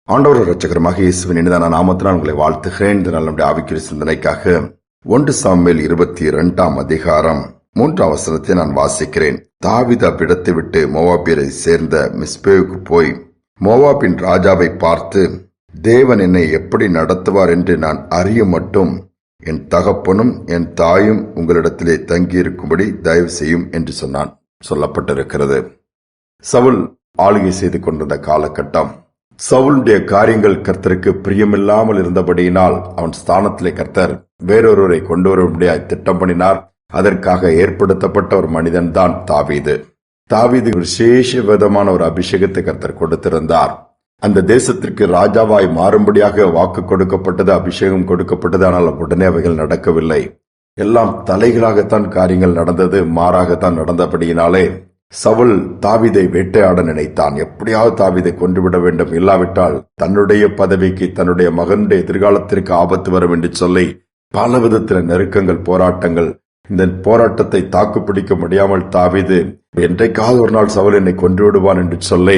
ஆண்டவர் இரட்சகருமாக இயேசுவின் இனிதான நாமத்தினால் உங்களை வாழ்த்துகிறேன். இந்த நாள் நம்முடைய ஆவிக்குரிய சிந்தனைக்காக 1 சாமுவேல் 22 அதிகாரம் 3 வசனத்தை நான் வாசிக்கிறேன். தாவீது அவ்விடத்தை விட்டு மோவாபியரை சேர்ந்த மிஸ்பேவுக்கு போய் மோவாபின் ராஜாவை பார்த்து, தேவன் என்னை எப்படி நடத்துவார் என்று நான் அறிய மட்டும் என் தகப்பனும் என் தாயும் உங்களிடத்திலே தங்கியிருக்கும்படி தயவு செய்யும் என்று சொன்னான். சொல்லப்பட்டிருக்கிறது. சவுல் ஆளுகை செய்து கொண்டிருந்த காலகட்டம். சவுலுடைய காரியங்கள் கர்த்தருக்கு பிரியமில்லாமல் இருந்தபடியினால் அவன் ஸ்தானத்திலே கர்த்தர் வேறொருவரை கொண்டு வரும்படியாய் திட்டம் பண்ணினார். அதற்காக ஏற்படுத்தப்பட்ட ஒரு மனிதன் தான் தாவீது. தாவீது விசேஷ விதமான ஒரு அபிஷேகத்தை கர்த்தர் கொடுத்திருந்தார். அந்த தேசத்திற்கு ராஜாவாய் மாறும்படியாக வாக்கு கொடுக்கப்பட்டது, அபிஷேகம் கொடுக்கப்பட்டது. ஆனால் உடனே அவைகள் நடக்கவில்லை. எல்லாம் தலைகளாகத்தான் காரியங்கள் நடந்தது, மாறாகத்தான் நடந்தபடியினாலே சவுல் தாவீதை வேட்டையாட நினைத்தான். எப்படியாவது தாவீதை கொன்றுவிட வேண்டும், இல்லாவிட்டால் தன்னுடைய பதவிக்கு, தன்னுடைய மகனுடைய எதிர்காலத்திற்கு ஆபத்து வரும் என்று சொல்லி பல விதத்தில் நெருக்கங்கள், போராட்டங்கள். இந்த போராட்டத்தை தாக்குப்பிடிக்க முடியாமல் தாவீது என்றைக்காவது ஒரு நாள் சவுல் என்னை கொன்று விடுவான் என்று சொல்லி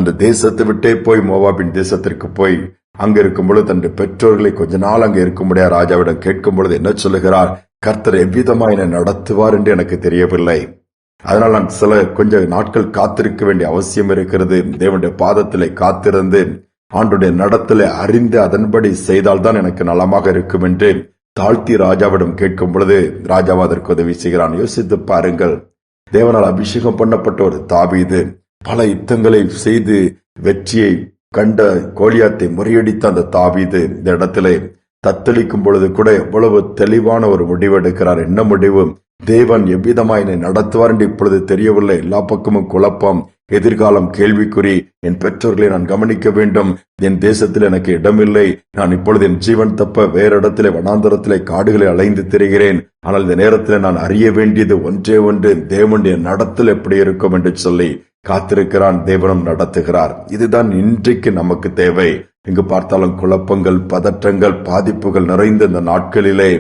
அந்த தேசத்தை விட்டே போய் மோவாபின் தேசத்திற்கு போய் அங்க இருக்கும் பொழுது தன்னுடைய பெற்றோர்களை கொஞ்ச நாள் அங்க இருக்க முடியாது ராஜாவிடம் கேட்கும் பொழுது என்ன சொல்லுகிறார்? கர்த்தர் எவ்விதமா என்னை நடத்துவார் என்று எனக்கு தெரியவில்லை. அதனால் நான் கொஞ்ச நாட்கள் காத்திருக்க வேண்டிய அவசியம் இருக்கிறது. தேவனுடைய பாதத்திலே காத்திருந்து ஆண்டுடைய நடத்தலை அறிந்து அதன்படி செய்தால்தான் எனக்கு நலமாக இருக்கும் என்று தாழ்த்தி ராஜாவிடம் கேட்கும் பொழுது ராஜாவா அதற்கு உதவி செய்கிறான். யோசித்து பாருங்கள். தேவனால் அபிஷேகம் பண்ணப்பட்ட ஒரு தாவீது பல யுத்தங்களை செய்து வெற்றியை கண்ட கோலியாத்தை முறியடித்த அந்த தாவீது இந்த இடத்திலே தத்தளிக்கும் பொழுது கூட எவ்வளவு தெளிவான ஒரு முடிவு எடுக்கிறார். என்ன முடிவு? தேவன் எவ்விதமா என்னை நடத்துவார் என்று இப்பொழுது தெரியவில்லை. எல்லா பக்கமும் குழப்பம், எதிர்காலம் கேள்விக்குறி. என் பெற்றோர்களை நான் கவனிக்க வேண்டும். என் தேசத்தில் எனக்கு இடமில்லை. நான் இப்பொழுது என் ஜீவன் தப்ப வேற இடத்திலே வனாந்தரத்திலே காடுகளை அலைந்து திரிகிறேன். ஆனால் இந்த நேரத்தில் நான் அறிய வேண்டியது ஒன்றே ஒன்று, தேவனுடைய நடத்தல் எப்படி இருக்கும் என்று சொல்லி காத்திருக்கிறான். தேவனும் நடத்துகிறார். இதுதான் இன்றைக்கு நமக்கு தேவை. எங்கு பார்த்தாலும் குழப்பங்கள், பதற்றங்கள், பாதிப்புகள் நிறைந்த இந்த நாட்களிலே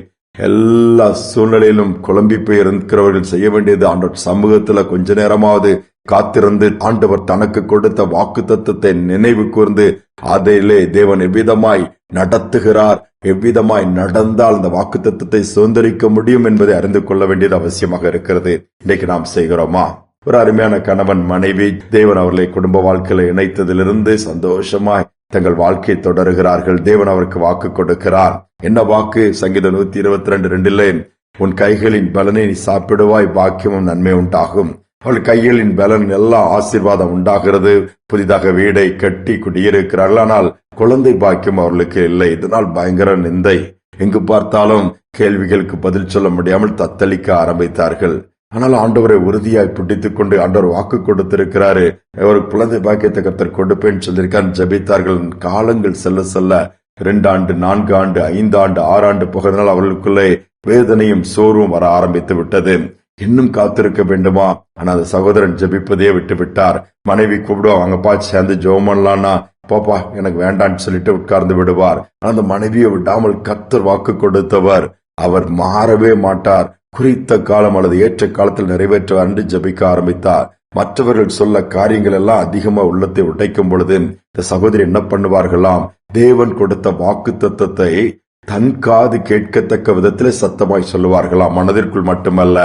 எல்லா சூழ்நிலையிலும் குழம்பி போய் இருக்கிறவர்கள் செய்ய வேண்டியது ஆண்டவர் சமூகத்துல கொஞ்ச நேரமாவது காத்திருந்து ஆண்டவர் தனக்கு கொடுத்த வாக்கு தத்துவத்தை நினைவு கூர்ந்து அதிலே தேவன் எவ்விதமாய் நடத்துகிறார், எவ்விதமாய் நடந்தால் அந்த வாக்கு தத்துவத்தை சுதந்திரிக்க முடியும் என்பதை அறிந்து கொள்ள வேண்டியது அவசியமாக இருக்கிறது. இன்னைக்கு நாம் செய்கிறோமா? ஒரு அருமையான கணவன் மனைவி தேவன் அவர்களை குடும்ப வாழ்க்கையில இணைத்ததிலிருந்து சந்தோஷமாய் தங்கள் வாழ்க்கையை தொடருகிறார்கள். தேவன் அவருக்கு வாக்கு கொடுக்கிறார். என்ன வாக்கு? சங்கீதம் 122:2 உன் கைகளின் பலனை நீ சாப்பிடுவாய், பாக்கியமும் நன்மை உண்டாகும். அவள் கைகளின் பலன் எல்லாம் ஆசீர்வாதம் உண்டாகிறது. புதிதாக வீடை கட்டி குடியிருக்கிறார்கள். ஆனால் குழந்தை பாக்கியம் அவர்களுக்கு இல்லை. இதனால் பயங்கர நிந்தை. எங்கு பார்த்தாலும் கேள்விகளுக்கு பதில் சொல்ல முடியாமல் தத்தளிக்க ஆரம்பித்தார்கள். ஆனால் ஆண்டவரை உறுதியாய் பிடித்துக் கொண்டு ஆண்டவர் வாக்கு கொடுத்திருக்கிறாரு. ஒரு குழந்தை பாக்கியத்தை கர்த்தர் கொடுப்பேன்னு சொல்லியிருக்கார். ஜபித்தார்கள். காலங்கள் செல்ல செல்ல 2 ஆண்டு, 4 ஆண்டு, 5 ஆண்டு, 6 ஆண்டு போகிறதுனால் அவர்களுக்குள்ளே வேதனையும் சோர்வும் வர ஆரம்பித்து விட்டது. இன்னும் காத்திருக்க வேண்டுமா? ஆனா அந்த சகோதரன் ஜபிப்பதையே விட்டு விட்டார். மனைவி கூப்பிடுவா, அங்கப்பா சேர்ந்து ஜெபம் பண்ணலான்னா போப்பா எனக்கு வேண்டான்னு சொல்லிட்டு உட்கார்ந்து விடுவார். அந்த மனைவியை விடாமல் கர்த்தர் வாக்கு கொடுத்தவர். அவர் மாறவே மாட்டார். குறித்த காலம் அல்லது ஏற்ற காலத்தில் நிறைவேற்ற அன்று ஜபிக்க ஆரம்பித்தார். மற்றவர்கள் சொல்ல காரியங்கள் எல்லாம் அதிகமா உள்ளத்தை உடைக்கும் பொழுது இந்த சகோதரி என்ன பண்ணுவார்களாம்? தேவன் கொடுத்த வாக்கு தத்தத்தை தன் காது கேட்கத்தக்க விதத்திலே சத்தமாய் சொல்லுவார்களாம். மனதிற்குள் மட்டுமல்ல,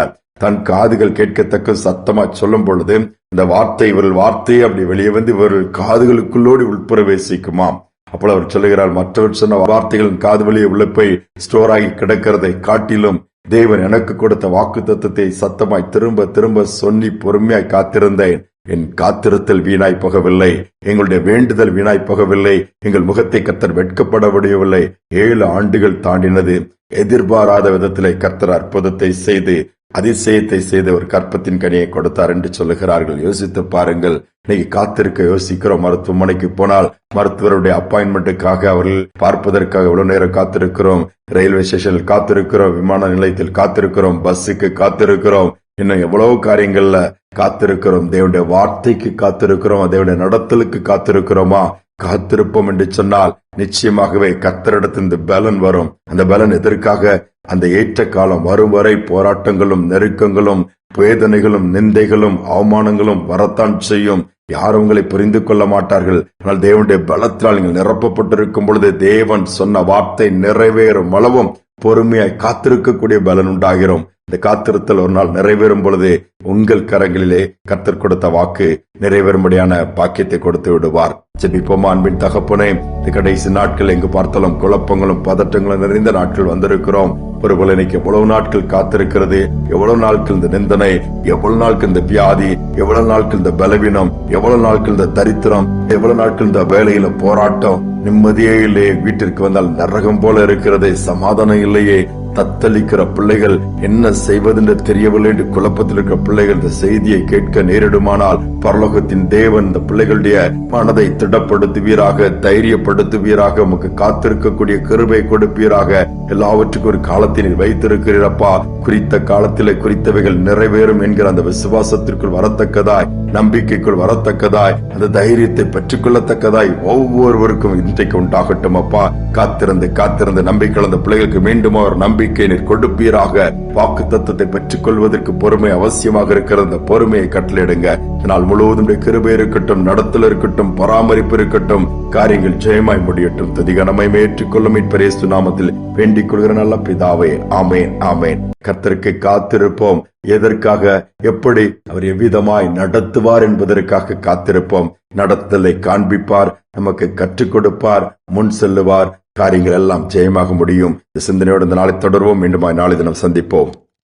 தன் காதுகள் கேட்கத்தக்க சத்தமாய் சொல்லும் பொழுது இந்த வார்த்தை, இவர்கள் வார்த்தையை அப்படி வெளியே வந்து இவர்கள் காதுகளுக்குள்ளோடு உள்பிரவேசிக்குமாம். அப்போ அவர் சொல்லுகிறார், மற்றவர் சொன்ன வார்த்தைகளின் காது வழியே உள்ள போய் ஸ்டோர் ஆகி கிடக்கிறதை காட்டிலும் தேவன் எனக்கு கொடுத்த வாக்கு தத்துவத்தை சத்தமாய் திரும்ப திரும்ப சொல்லி பொறுமையாய் காத்திருந்தேன். என் காத்திருத்தல் வீணாய் போகவில்லை. எங்களுடைய வேண்டுதல் வீணாய் போகவில்லை. எங்கள் முகத்தை கர்த்தர் வெட்கப்பட முடியவில்லை. 7 ஆண்டுகள் தாண்டினது. எதிர்பாராத விதத்திலே கர்த்தர் அற்புதத்தை செய்து அதிசயத்தை செய்து ஒரு கற்பத்தின் கனியை கொடுத்தார் என்று சொல்லுகிறார்கள். யோசித்து பாருங்கள். இன்னைக்கு காத்திருக்க யோசிக்கிறோம். மருத்துவமனைக்கு போனால் மருத்துவருடைய அப்பாயின்மெண்ட்டுக்காக அவர்கள் பார்ப்பதற்காக எவ்வளவு நேரம் காத்திருக்கிறோம். ரயில்வே ஸ்டேஷனில் காத்திருக்கிறோம், விமான நிலையத்தில் காத்திருக்கிறோம், பஸ்ஸுக்கு காத்திருக்கிறோம், இன்னும் எவ்வளவு காரியங்கள்ல காத்திருக்கிறோம். தேவனுடைய வார்த்தைக்கு காத்திருக்கிறோம், தேவனுடைய நடத்தலுக்கு காத்திருக்கிறோமா? காத்திருப்போம் என்று சொன்னால் நிச்சயமாகவே கர்த்தரிடத்திலிருந்து பலன் வரும். அந்த பலன் எதற்காக? அந்த ஏற்ற காலம் வரும் வரை போராட்டங்களும், நெருக்கங்களும், வேதனைகளும், நிந்தைகளும், அவமானங்களும் வரத்தான் செய்யும். யாரும் உங்களை புரிந்து கொள்ள மாட்டார்கள். ஆனால் தேவனுடைய பலத்தால் நீங்கள் நிரப்பப்பட்டிருக்கும் பொழுது தேவன் சொன்ன வார்த்தை நிறைவேறும் அளவும் பொறுமையாய் காத்திருக்கக்கூடிய பலன் உண்டாகிறோம். இந்த காத்திருத்தல் ஒரு நாள் நிறைவேறும் பொழுது உங்கள் கரங்களிலே கர்த்தர் கொடுத்த வாக்கு நிறைவேறும்படியான பாக்கியத்தை கொடுத்து விடுவார். ஜெபிப்போமா. அன்பின் தகப்பனே, இந்த கடைசி நாட்கள் எங்கு பார்த்தாலும் குழப்பங்களும் பதட்டங்களும் நிறைந்த நாட்கள் வந்திருக்கிறோம். ஒருவேளை இன்னைக்கு எவ்வளவு நாட்கள் காத்திருக்கிறது, எவ்வளவு நாட்கள் இந்த நிந்தனை, எவ்வளவு நாட்கள் இந்த வியாதி, எவ்வளவு நாட்கள் இந்த பலவீனம், எவ்வளவு நாட்கள் இந்த தரித்திரம், எவ்வளவு நாட்கள் இந்த வேலையில போராட்டம், நிம்மதியே இல்லையே, வீட்டிற்கு வந்தால் நரகம் போல இருக்கிறது, சமாதானம் இல்லையே, தத்தளிக்கிற பிள்ளைகள், என்ன செய்வதென்று தெரியவில்லை என்று குழப்பத்தில் இருக்கிற பிள்ளைகள் இந்த செய்தியை கேட்க நேரிடுமானால் பரலோகத்தின் தேவன் இந்த பிள்ளைகளுடைய மனதை திடப்படுத்துவீராக, தைரியப்படுத்துவீராக, உமக்கு காத்திருக்கக்கூடிய கிருபை கொடுப்பீராக. எல்லாவற்றுக்கும் ஒரு காலத்தை நீர் வைத்திருக்கிறீரப்பா. குறித்த காலத்திலே குறித்தவைகள் நிறைவேறும் என்கிற அந்த விசுவாசத்திற்குள் வரத்தக்கதாய், நம்பிக்கைக்குள் வரத்தக்கதாய், அந்த தைரியத்தை பெற்றுக் கொள்ளத்தக்கதாய் ஒவ்வொருவருக்கும் இன்றைக்கு உண்டாகட்டும் அப்பா. காத்திருந்து நம்பிக்கை அந்த பிள்ளைகளுக்கு மீண்டும் ஒரு நம்பிக்கை நீர் கொடுப்பீராக. வாக்கு தத்துவத்தை பெற்றுக் கொள்வதற்கு பொறுமை அவசியமாக இருக்கிற அந்த பொறுமையை கட்டளையிடுங்க. இதனால் முழுவதும் கிருபை இருக்கட்டும், நடத்தல் இருக்கட்டும், பராமரிப்பு இருக்கட்டும், காரியங்கள் ஜெயமாய் முடியட்டும். துதிகனமை ஏற்றுக்கொள்ளும் மீட்பரேசு நாமத்தில் வேண்டிக் கொள்கிற நல்ல பிதாவே, ஆமேன், ஆமேன். கர்த்தருக்கு காத்திருப்போம். எதற்காக, எப்படி, அவர் எவ்விதமாய் நடத்துவார் என்பதற்காக காத்திருப்போம். நடத்தலை காண்பிப்பார், நமக்கு கற்றுக் கொடுப்பார், முன் செல்லுவார். காரியங்கள் எல்லாம் ஜெயமாக முடியும். இந்த சிந்தனையோடு இந்த நாளை தொடர்வோம். மீண்டும் நாளை தினம் சந்திப்போம்.